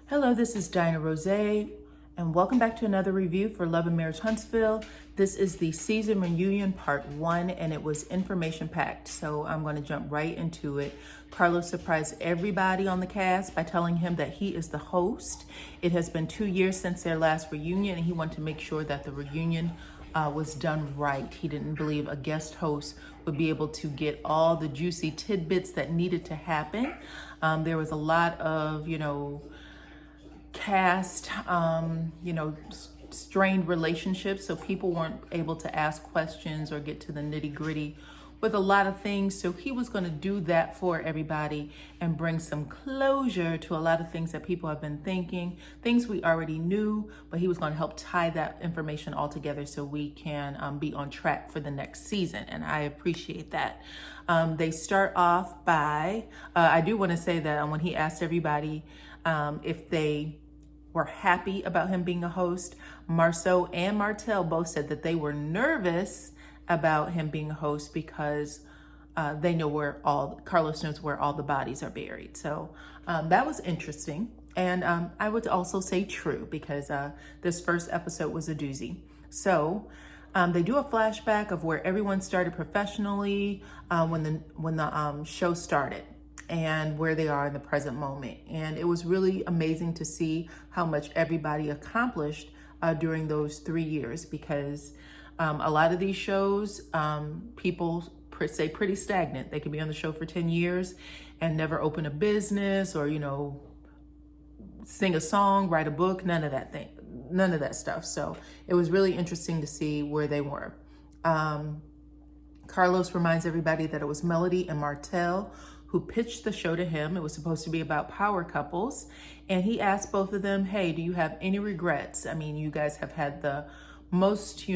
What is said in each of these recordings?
Hello, this is Dinah Rose, and welcome back to another review for Love and Marriage Huntsville. This is the season reunion part 1, and it was information packed, so I'm going to jump right into it. Carlos surprised everybody on the cast by telling him that he is the host. It has been 2 years since their last reunion, and he wanted to make sure that the reunion was done right. He didn't believe a guest host would be able to get all the juicy tidbits that needed to happen. There was a lot of, cast, strained relationships, so people weren't able to ask questions or get to the nitty gritty with a lot of things. So he was going to do that for everybody and bring some closure to a lot of things that people have been thinking, things we already knew, but he was going to help tie that information all together so we can be on track for the next season. And I appreciate that. They start off by, I do want to say that when he asked everybody if they were happy about him being a host, Marceau and Martell both said that they were nervous about him being a host because they know Carlos knows where all the bodies are buried. So that was interesting. And I would also say true because this first episode was a doozy. So they do a flashback of where everyone started professionally when the show started, and where they are in the present moment. And it was really amazing to see how much everybody accomplished during those 3 years, because a lot of these shows, people say pretty stagnant. They could be on the show for 10 years and never open a business or, sing a song, write a book, none of that stuff. So it was really interesting to see where they were. Carlos reminds everybody that it was Melody and Martell who pitched the show to him. It was supposed to be about power couples. And he asked both of them, hey, do you have any regrets? I mean, you guys have had the most,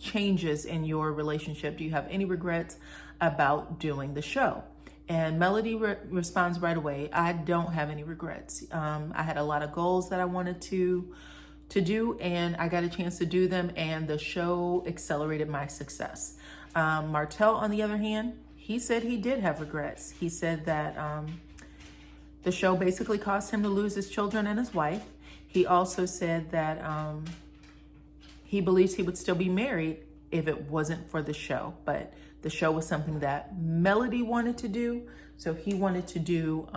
changes in your relationship. Do you have any regrets about doing the show? And Melody responds right away, I don't have any regrets. I had a lot of goals that I wanted to do, and I got a chance to do them, and the show accelerated my success. Martell, on the other hand, he said he did have regrets. He said that the show basically caused him to lose his children and his wife. He also said that he believes he would still be married if it wasn't for the show. But the show was something that Melody wanted to do. So he wanted to do,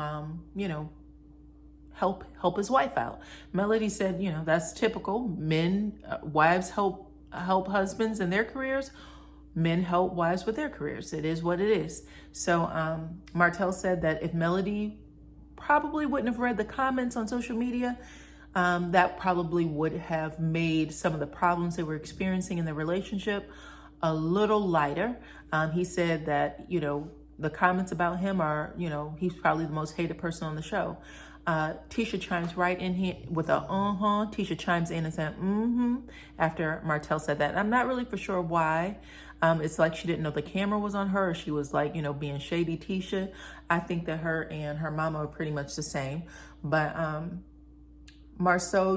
help his wife out. Melody said, that's typical. Wives help husbands in their careers. Men help wives with their careers. It is what it is. So Martell said that if Melody probably wouldn't have read the comments on social media, that probably would have made some of the problems they were experiencing in their relationship a little lighter. He said that, the comments about him are, he's probably the most hated person on the show. Tisha chimes right in here with a Tisha chimes in and said, after Martell said that. I'm not really for sure why. It's like she didn't know the camera was on her, or she was like, being shady Tisha. I think that her and her mama are pretty much the same. But Marceau,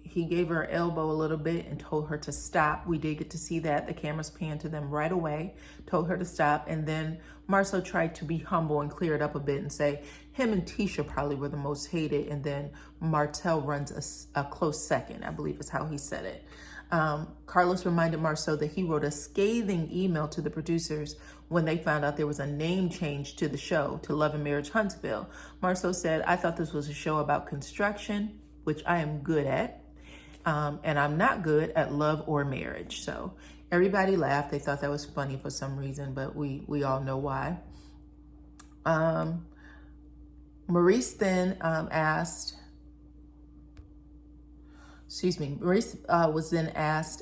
he gave her an elbow a little bit and told her to stop. We did get to see that. The cameras panned to them right away, told her to stop. And then Marceau tried to be humble and clear it up a bit and say him and Tisha probably were the most hated. And then Martell runs a close second, I believe is how he said it. Carlos reminded Marceau that he wrote a scathing email to the producers when they found out there was a name change to the show to Love and Marriage Huntsville. Marceau said, I thought this was a show about construction, which I am good at. And I'm not good at love or marriage. So everybody laughed. They thought that was funny for some reason, but we all know why. Maurice then Maurice was then asked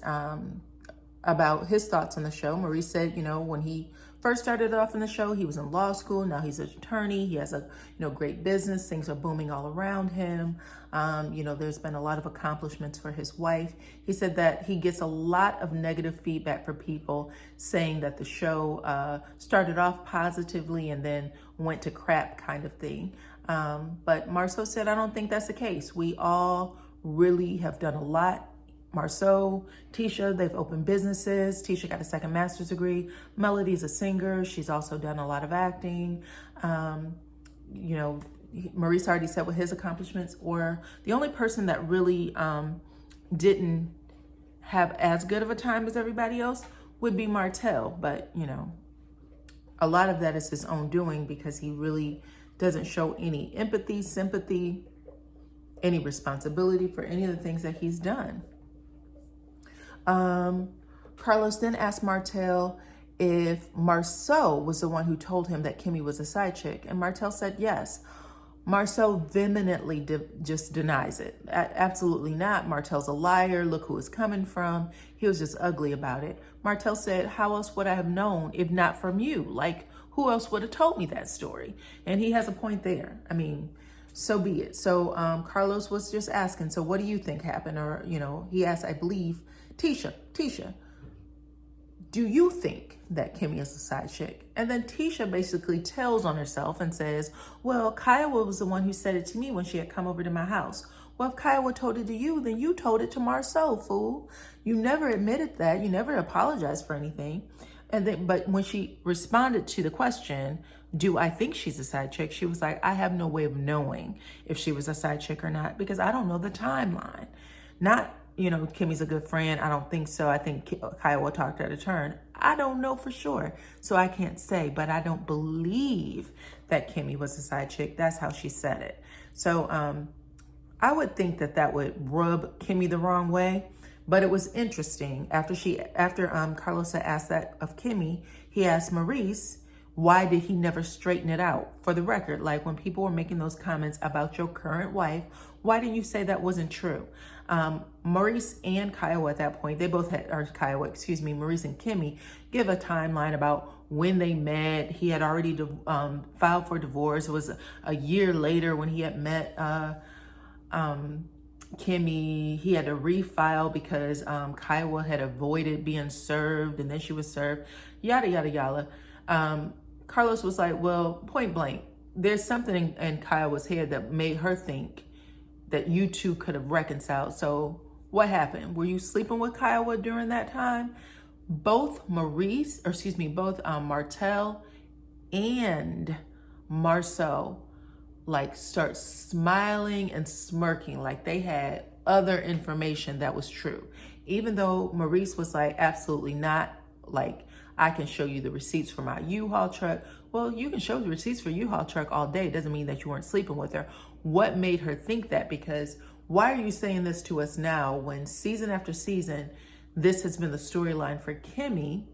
about his thoughts on the show. Maurice said, when he first started off in the show, he was in law school. Now he's an attorney. He has a, great business. Things are booming all around him. There's been a lot of accomplishments for his wife. He said that he gets a lot of negative feedback from people saying that the show started off positively and then went to crap kind of thing. But Marceau said, I don't think that's the case. We all really have done a lot. Marceau, Tisha, they've opened businesses. Tisha got a second master's degree. Melody's a singer. She's also done a lot of acting. Marrige already said what his accomplishments were. The only person that really didn't have as good of a time as everybody else would be Martell. But, you know, a lot of that is his own doing because he really doesn't show any empathy, sympathy, any responsibility for any of the things that he's done. Carlos then asked Martell if Marceau was the one who told him that Kimmy was a side chick, and Martell said yes. Marceau vehemently just denies it. Absolutely not. Martell's a liar. Look who it's coming from. He was just ugly about it. Martell said, how else would I have known if not from you? Like, who else would have told me that story? And he has a point there. I mean, so be it. So Carlos was just asking, so what do you think happened? Or, you know, he asked, I believe, Tisha, do you think that Kimmy is a side chick? And then Tisha basically tells on herself and says, well, Kiowa was the one who said it to me when she had come over to my house. Well, if Kiowa told it to you, then you told it to Marceau, fool. You never admitted that. You never apologized for anything. And then, but when she responded to the question, do I think she's a side chick? She was like, I have no way of knowing if she was a side chick or not because I don't know the timeline. Not, you know, Kimmy's a good friend. I don't think so. I think Kiowa talked her to turn. I don't know for sure. So I can't say, but I don't believe that Kimmy was a side chick. That's how she said it. So I would think that that would rub Kimmy the wrong way. But it was interesting. After Carlos had asked that of Kimmy, he asked Marrige, why did he never straighten it out? For the record, like when people were making those comments about your current wife, why didn't you say that wasn't true? Marrige and Kiowa at that point, they both had, or Kiowa, excuse me, Marrige and Kimmy give a timeline about when they met. He had already filed for divorce. It was a year later when he had met Kimmy. He had to refile because Kiowa had avoided being served and then she was served, yada, yada, yada. Carlos was like, well, point blank, there's something in Kiowa's head that made her think that you two could have reconciled. So what happened? Were you sleeping with Kiowa during that time? Both Martell and Marceau like start smiling and smirking like they had other information that was true. Even though Marrige was like, absolutely not, like, I can show you the receipts for my U-Haul truck. Well, you can show the receipts for U-Haul truck all day. It doesn't mean that you weren't sleeping with her. What made her think that? Because why are you saying this to us now when season after season, this has been the storyline for Kimmy?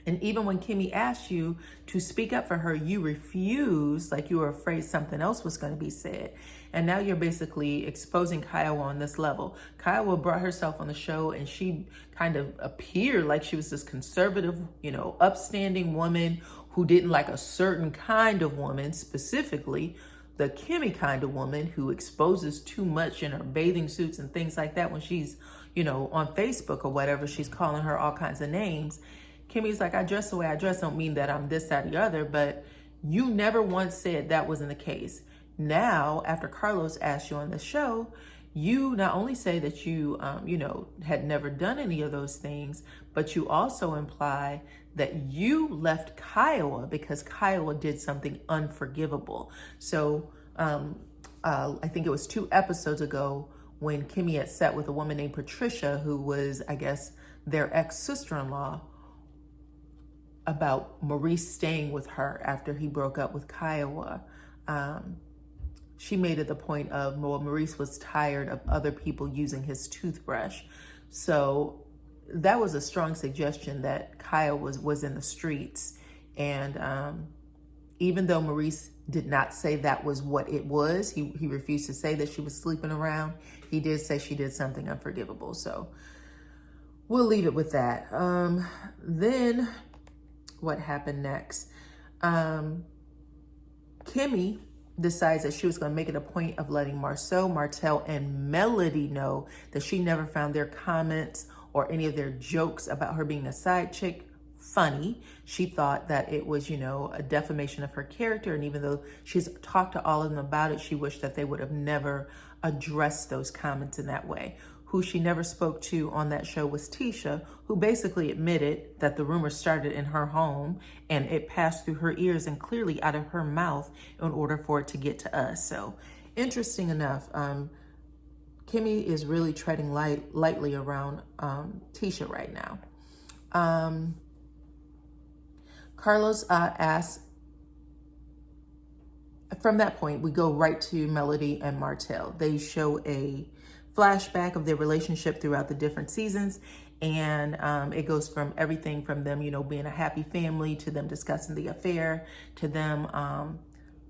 And even when Kimmy asked you to speak up for her, you refused, like you were afraid something else was going to be said. And now you're basically exposing Kiowa on this level. Kiowa brought herself on the show and she kind of appeared like she was this conservative, you know, upstanding woman who didn't like a certain kind of woman, specifically the Kimmy kind of woman who exposes too much in her bathing suits and things like that when she's, you know, on Facebook or whatever, she's calling her all kinds of names. Kimmy's like, I dress the way I dress don't mean that I'm this, that, or the other, but you never once said that wasn't the case. Now, after Carlos asked you on the show, you not only say that you, you know, had never done any of those things, but you also imply that you left Kiowa because Kiowa did something unforgivable. So I think it was 2 episodes ago when Kimmy had sat with a woman named Patricia, who was, I guess, their ex-sister-in-law, about Marrige staying with her after he broke up with Kiowa. She made it the point of, well, Marrige was tired of other people using his toothbrush. So that was a strong suggestion that Kiowa was in the streets. And even though Marrige did not say that was what it was, he refused to say that she was sleeping around. He did say she did something unforgivable. So we'll leave it with that. Then what happened next? Kimmy decides that she was going to make it a point of letting Marceau, Martell, and Melody know that she never found their comments or any of their jokes about her being a side chick funny. She thought that it was, you know, a defamation of her character. And even though she's talked to all of them about it, she wished that they would have never addressed those comments in that way. who she never spoke to on that show was Tisha, who basically admitted that the rumor started in her home and it passed through her ears and clearly out of her mouth in order for it to get to us. So interesting enough, Kimmy is really treading lightly around Tisha right now. Carlos asked, from that point, we go right to Melody and Martell. They show a flashback of their relationship throughout the different seasons. And it goes from everything from them, being a happy family, to them discussing the affair, to them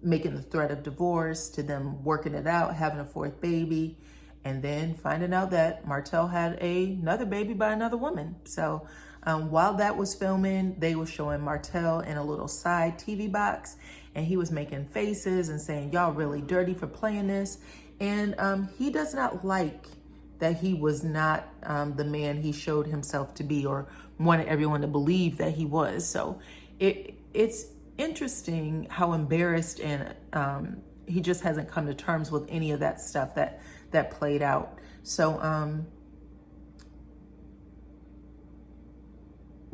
making the threat of divorce, to them working it out, having a fourth baby, and then finding out that Martell had another baby by another woman. So while that was filming, they were showing Martell in a little side TV box, and he was making faces and saying, y'all really dirty for playing this. And he does not like that he was not the man he showed himself to be, or wanted everyone to believe that he was. So it's interesting how embarrassed and he just hasn't come to terms with any of that stuff that played out. So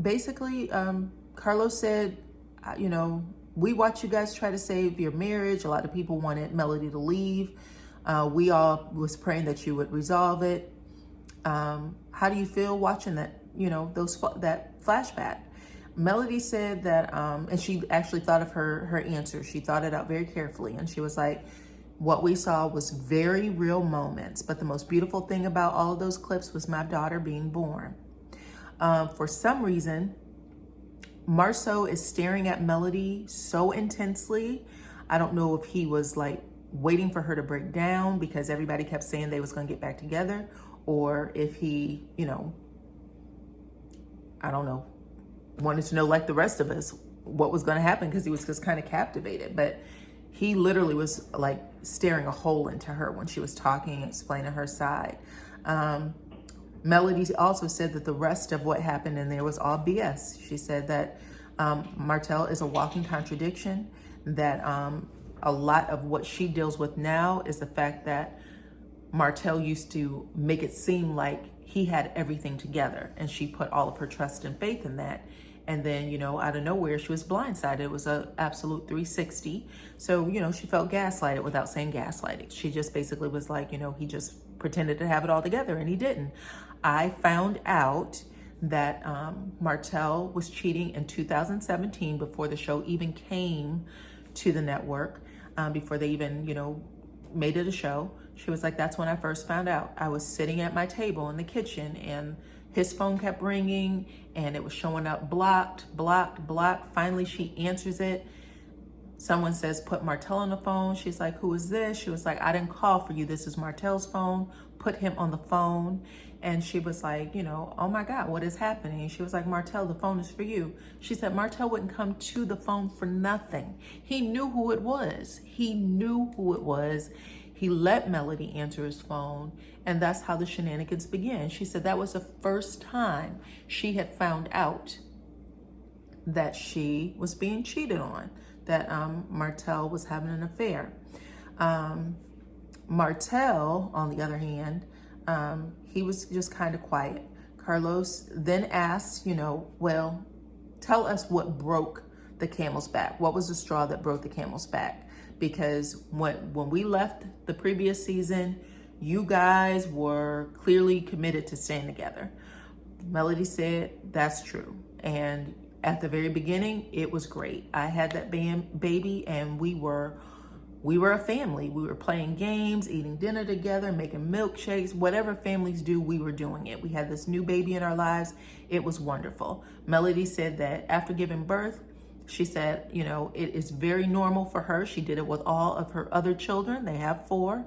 basically, Carlos said, we watched you guys try to save your marriage. A lot of people wanted Melody to leave. We all was praying that you would resolve it. How do you feel watching that, that flashback? Melody said that, and she actually thought of her answer. She thought it out very carefully. And she was like, what we saw was very real moments. But the most beautiful thing about all of those clips was my daughter being born. For some reason, Marceau is staring at Melody so intensely. I don't know if he was like waiting for her to break down because everybody kept saying they was going to get back together, or if he, I don't know, wanted to know like the rest of us what was going to happen because he was just kind of captivated. But he literally was like staring a hole into her when she was talking, explaining her side. Melody also said that the rest of what happened in there was all BS. She said that Martell is a walking contradiction, that a lot of what she deals with now is the fact that Martell used to make it seem like he had everything together, and she put all of her trust and faith in that. And then, out of nowhere, she was blindsided. It was an absolute 360. So, she felt gaslighted without saying gaslighting. She just basically was like, he just pretended to have it all together, and he didn't. I found out that Martell was cheating in 2017 before the show even came to the network, before they even, made it a show. She was like, that's when I first found out. I was sitting at my table in the kitchen, and his phone kept ringing, and it was showing up blocked. Finally, she answers it. Someone says, put Martell on the phone. She's like, who is this? She was like, I didn't call for you. This is Martell's phone. Put him on the phone. And she was like, oh my God, what is happening? She was like, Martell, the phone is for you. She said, Martell wouldn't come to the phone for nothing. He knew who it was. He let Melody answer his phone, and that's how the shenanigans began. She said that was the first time she had found out that she was being cheated on, that Martell was having an affair. Martell, on the other hand, he was just kind of quiet. Carlos then asked, well, tell us what broke the camel's back. What was the straw that broke the camel's back? Because when we left the previous season, you guys were clearly committed to staying together. Melody said, that's true. And at the very beginning, it was great. I had that baby, and we were a family. We were playing games, eating dinner together, making milkshakes, whatever families do, we were doing it. We had this new baby in our lives. It was wonderful. Melody said that after giving birth, she said, it is very normal for her. She did it with all of her other children. They have 4,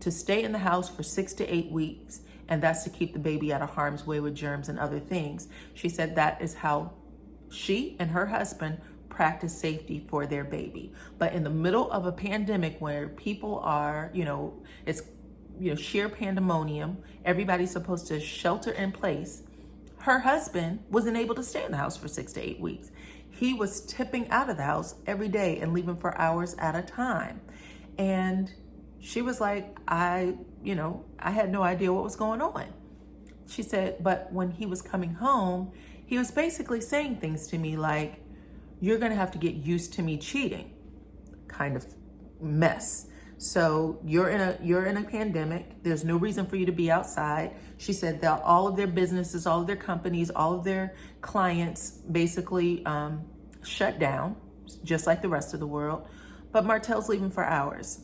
to stay in the house for 6 to 8 weeks. And that's to keep the baby out of harm's way with germs and other things. She said that is how she and her husband practice safety for their baby. But in the middle of a pandemic where people are, it's, sheer pandemonium, everybody's supposed to shelter in place, her husband wasn't able to stay in the house for 6 to 8 weeks. He was tipping out of the house every day and leaving for hours at a time. And she was like, I had no idea what was going on. she said, but when he was coming home, he was basically saying things to me like, you're going to have to get used to me cheating, kind of mess. So you're in a pandemic. There's no reason for you to be outside. She said that all of their businesses, all of their companies, all of their clients basically shut down, just like the rest of the world. But Martell's leaving for hours.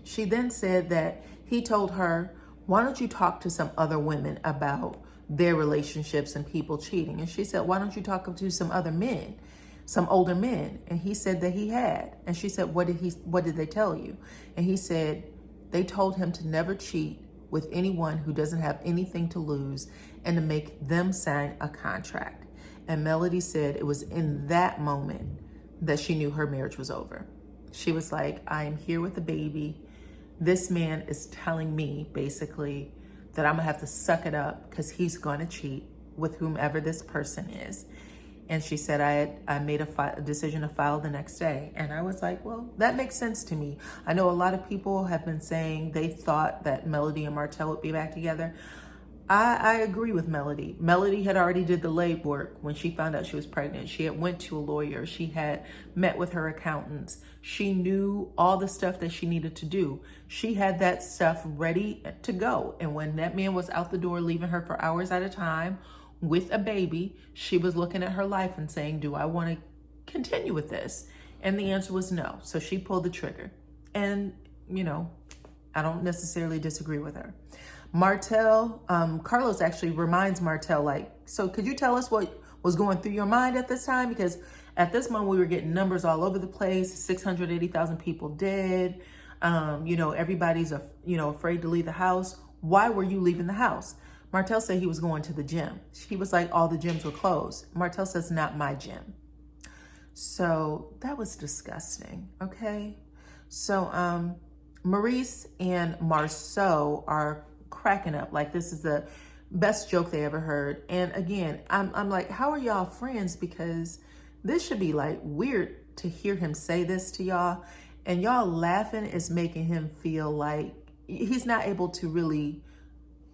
She then said that he told her, why don't you talk to some other women about their relationships and people cheating? And she said, why don't you talk to some other men, some older men? And he said that he had. And she said, what did they tell you? And he said, they told him to never cheat with anyone who doesn't have anything to lose and to make them sign a contract. And Melody said it was in that moment that she knew her marriage was over. She was like, I am here with a baby. This man is telling me basically that I'm gonna have to suck it up because he's gonna cheat with whomever this person is. And she said I made a decision to file the next day. And I was like, well, that makes sense to me. I know a lot of people have been saying they thought that Melody and Martell would be back together. I agree with Melody. Melody had already did the legwork when she found out she was pregnant. She had went to a lawyer. She had met with her accountants. She knew all the stuff that she needed to do. She had that stuff ready to go. And when that man was out the door, leaving her for hours at a time with a baby, she was looking at her life and saying, do I want to continue with this? And the answer was no. So she pulled the trigger. And, you know, I don't necessarily disagree with her. Martell, Carlos actually reminds Martell, like, so could you tell us what was going through your mind at this time? Because at this moment we were getting numbers all over the place, 680,000 people dead. You know, everybody's, afraid to leave the house. Why were you leaving the house? Martell said he was going to the gym. He was like, all the gyms were closed. Martell says, not my gym. So that was disgusting, okay? So Marrige and Marceau are cracking up like this is the best joke they ever heard. And again, I'm like, how are y'all friends? Because this should be like weird to hear him say this to y'all, and y'all laughing is making him feel like he's not able to really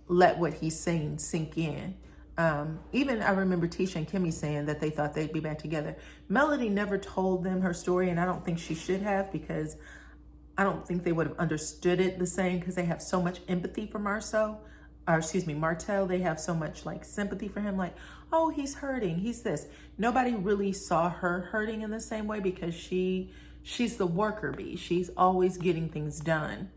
let what he's saying sink in. Even I remember Tisha and Kimmy saying that they thought they'd be back together. Melody never told them her story, and I don't think she should have, because I don't think they would have understood it the same, because they have so much empathy for Martell. They have so much like sympathy for him. Like, oh, he's hurting. He's this. Nobody really saw her hurting in the same way, because she's the worker bee. She's always getting things done.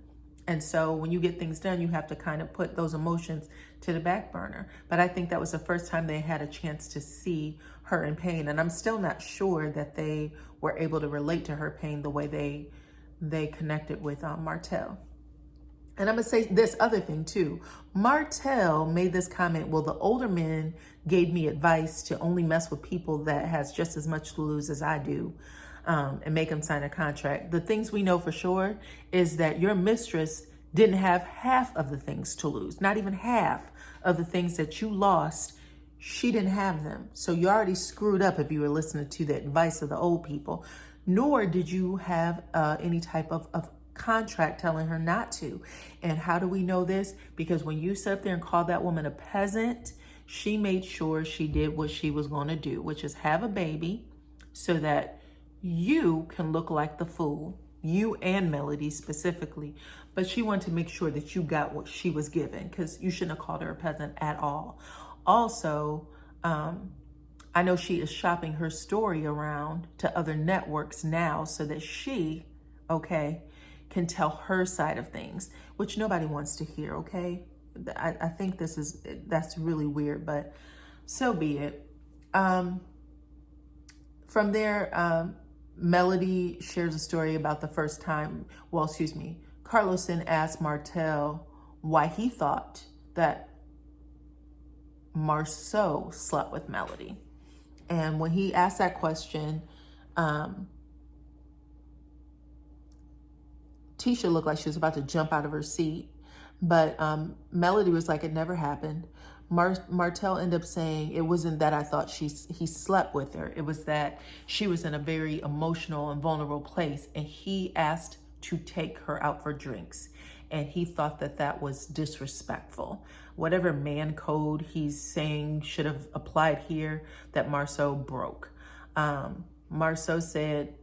And so when you get things done, you have to kind of put those emotions to the back burner. But I think that was the first time they had a chance to see her in pain. And I'm still not sure that they were able to relate to her pain the way they connected with Martell. And I'm gonna say this other thing too. Martell made this comment, well, the older men gave me advice to only mess with people that has just as much to lose as I do, and make them sign a contract. The things we know for sure is that your mistress didn't have half of the things to lose, not even half of the things that you lost. She didn't have them. So you already screwed up if you were listening to the advice of the old people. Nor did you have any type of contract telling her not to. And how do we know this? Because when you sat up there and called that woman a peasant, she made sure she did what she was going to do, which is have a baby so that you can look like the fool, you and Melody specifically. But she wanted to make sure that you got what she was given, because you shouldn't have called her a peasant at all. Also, I know she is shopping her story around to other networks now so that she, can tell her side of things, which nobody wants to hear, okay? I think that's really weird, but so be it. From there, Melody shares a story about the first time, Carlos then asked Martell why he thought that Marceau slept with Melody. And when he asked that question, Tisha looked like she was about to jump out of her seat, but Melody was like, it never happened. Martell ended up saying, it wasn't that I thought he slept with her. It was that she was in a very emotional and vulnerable place, and he asked to take her out for drinks. and he thought that that was disrespectful. Whatever man code he's saying should have applied here, that Marceau broke. Marceau said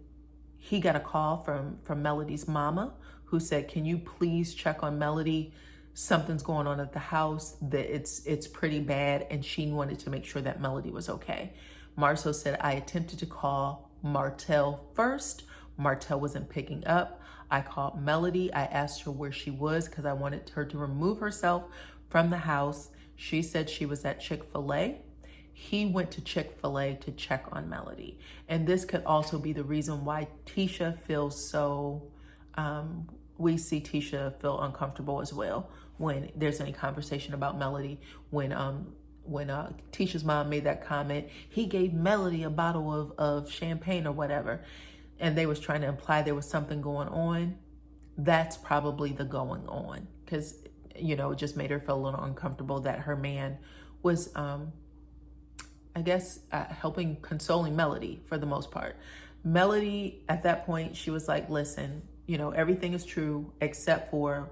he got a call from Melody's mama, who said, "Can you please check on Melody? Something's going on at the house, that it's pretty bad," and she wanted to make sure that Melody was okay. Marceau said, "I attempted to call Martell first. Martell wasn't picking up. I called Melody. I asked her where she was because I wanted her to remove herself from the house. She said she was at Chick-fil-A. He went to Chick-fil-A to check on Melody." And this could also be the reason why Tisha feels so, we see Tisha feel uncomfortable as well when there's any conversation about Melody. When Tisha's mom made that comment, he gave Melody a bottle of champagne or whatever, and they was trying to imply there was something going on. That's probably the going on, because, you know, it just made her feel a little uncomfortable that her man was, I guess, helping, consoling Melody for the most part. Melody, at that point, she was like, "Listen, you know, everything is true except for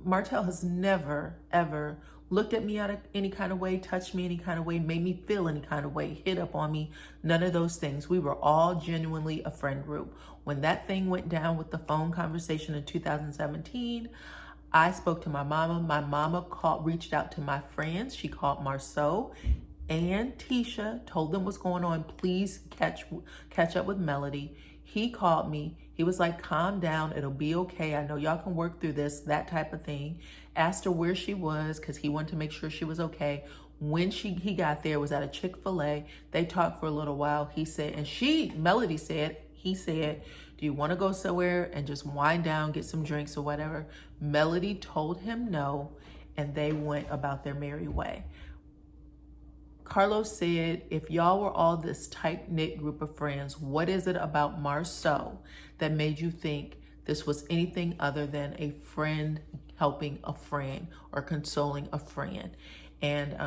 Martell has never, ever looked at me out of any kind of way, touched me any kind of way, made me feel any kind of way, hit up on me, none of those things. We were all genuinely a friend group. When that thing went down with the phone conversation in 2017, I spoke to my mama. My mama reached out to my friends. She called Marceau and Tisha, told them what's going on. Please catch up with Melody. He called me. He was like, calm down. It'll be okay. I know y'all can work through this," that type of thing. Asked her where she was because he wanted to make sure she was okay. When he got there, was at a Chick-fil-A. They talked for a little while. He said, and Melody said, he said, "Do you want to go somewhere and just wind down, get some drinks or whatever?" Melody told him no, and they went about their merry way. Carlos said, "If y'all were all this tight-knit group of friends, what is it about Marceau that made you think this was anything other than a friend helping a friend or consoling a friend?" And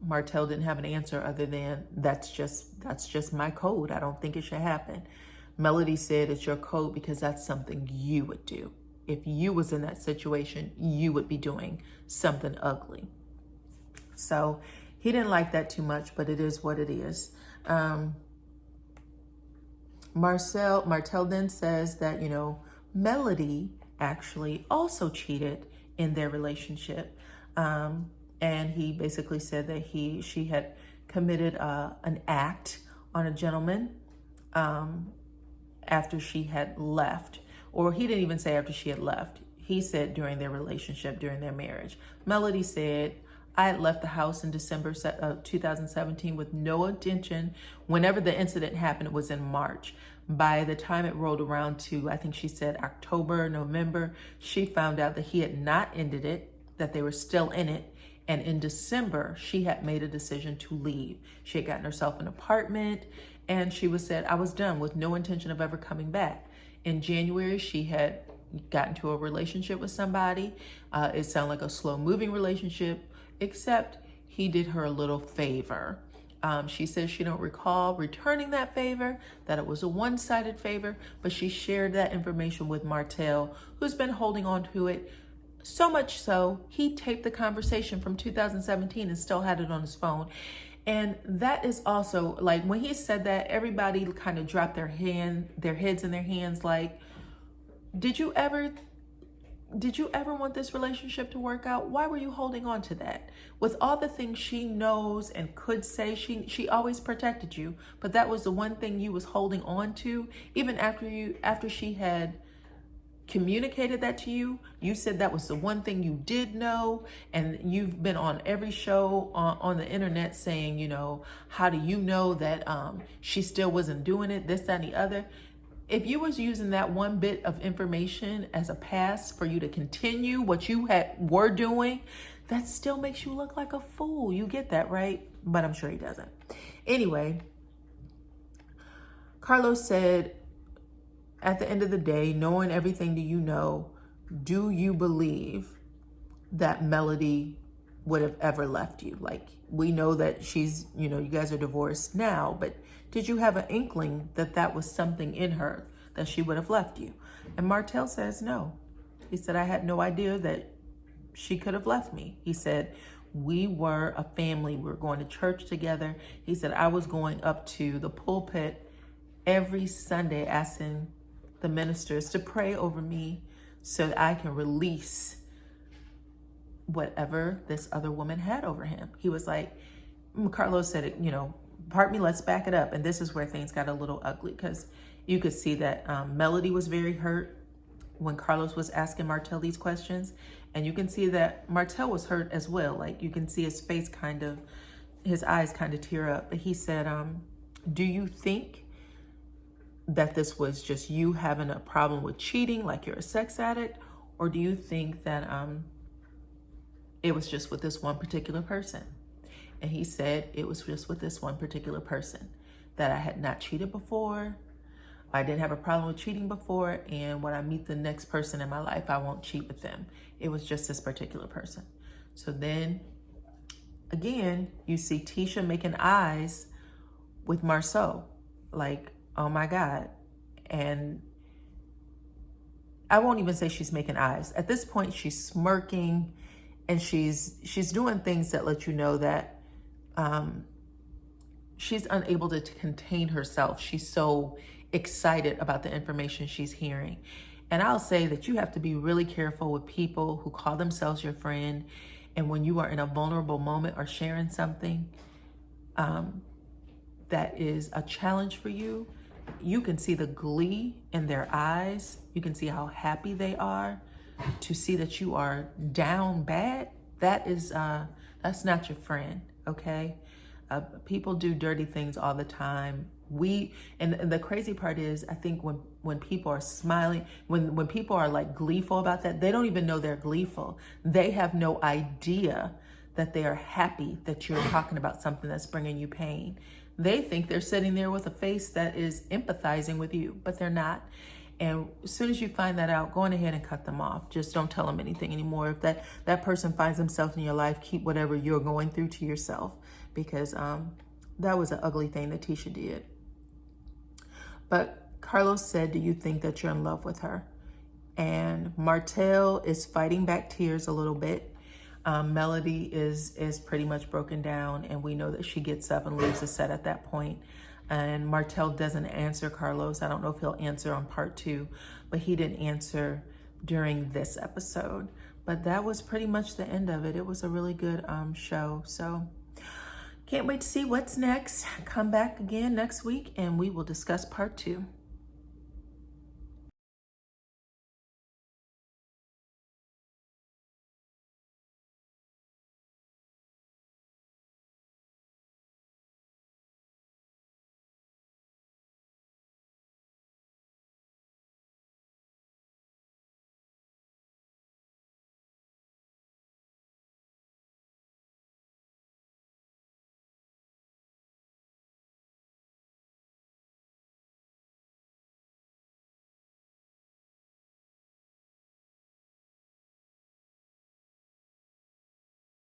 Martell didn't have an answer other than, that's just my code. I don't think it should happen. Melody said, "It's your code because that's something you would do. If you was in that situation, you would be doing something ugly." So he didn't like that too much, but it is what it is. Martell then says that, you know, Melody actually also cheated in their relationship. And he basically said that she had committed an act on a gentleman after she had left. Or he didn't even say after she had left. He said during their relationship, during their marriage. Melody said, "I had left the house in December of 2017 with no intention." Whenever the incident happened, it was in March. By the time it rolled around to, I think she said October, November, she found out that he had not ended it, that they were still in it. And in December, she had made a decision to leave. She had gotten herself an apartment, and she said, "I was done with no intention of ever coming back." In January, she had gotten into a relationship with somebody. It sounded like a slow-moving relationship, except he did her a little favor. She says she don't recall returning that favor, that it was a one-sided favor, but she shared that information with Martell, who's been holding on to it. So much so, he taped the conversation from 2017 and still had it on his phone. And that is also, like, when he said that, everybody kind of dropped their heads in their hands, like, did you ever want this relationship to work out? Why were you holding on to that? With all the things she knows and could say, she always protected you, but that was the one thing you was holding on to. Even after she had communicated that to you, you said that was the one thing you did know, and you've been on every show on the internet saying, you know, how do you know that she still wasn't doing it, this, that, and the other. If you was using that one bit of information as a pass for you to continue what you were doing, that still makes you look like a fool. You get that, right? But I'm sure he doesn't. Anyway, Carlos said, at the end of the day, knowing everything that you know, do you believe that Melody would have ever left you? Like, we know that she's, you know, you guys are divorced now, but did you have an inkling that that was something in her, that she would have left you? And Martell says no. He said, I had no idea that she could have left me. He said, we were a family. We were going to church together. He said, I was going up to the pulpit every Sunday asking the ministers to pray over me so that I can release whatever this other woman had over him. He was like, Carlos said, pardon me, let's back it up. And this is where things got a little ugly, because you could see that Melody was very hurt when Carlos was asking Martell these questions. And you can see that Martell was hurt as well. Like, you can see his face his eyes kind of tear up. But he said, do you think that this was just you having a problem with cheating, like you're a sex addict? Or do you think that it was just with this one particular person? And he said it was just with this one particular person, that I had not cheated before. I didn't have a problem with cheating before. And when I meet the next person in my life, I won't cheat with them. It was just this particular person. So then again, you see Tisha making eyes with Marceau, like, oh my God. And I won't even say she's making eyes. At this point, she's smirking, and she's doing things that let you know that she's unable to contain herself. She's so excited about the information she's hearing. And I'll say that you have to be really careful with people who call themselves your friend. And when you are in a vulnerable moment or sharing something that is a challenge for you, you can see the glee in their eyes. You can see how happy they are to see that you are down bad. That's not your friend, okay? People do dirty things all the time. And the crazy part is, I think when people are smiling, when people are like gleeful about that, they don't even know they're gleeful. They have no idea that they are happy that you're talking about something that's bringing you pain. They think they're sitting there with a face that is empathizing with you, but they're not. And as soon as you find that out, go on ahead and cut them off. Just don't tell them anything anymore. If that person finds themselves in your life, keep whatever you're going through to yourself, because that was an ugly thing that Tisha did. But Carlos said, do you think that you're in love with her? And Martell is fighting back tears a little bit. Melody is pretty much broken down, and we know that she gets up and leaves the set at that point. And Martell doesn't answer Carlos. I don't know if he'll answer on part 2, but he didn't answer during this episode. But that was pretty much the end of it. It was a really good show. So can't wait to see what's next. Come back again next week and we will discuss part 2.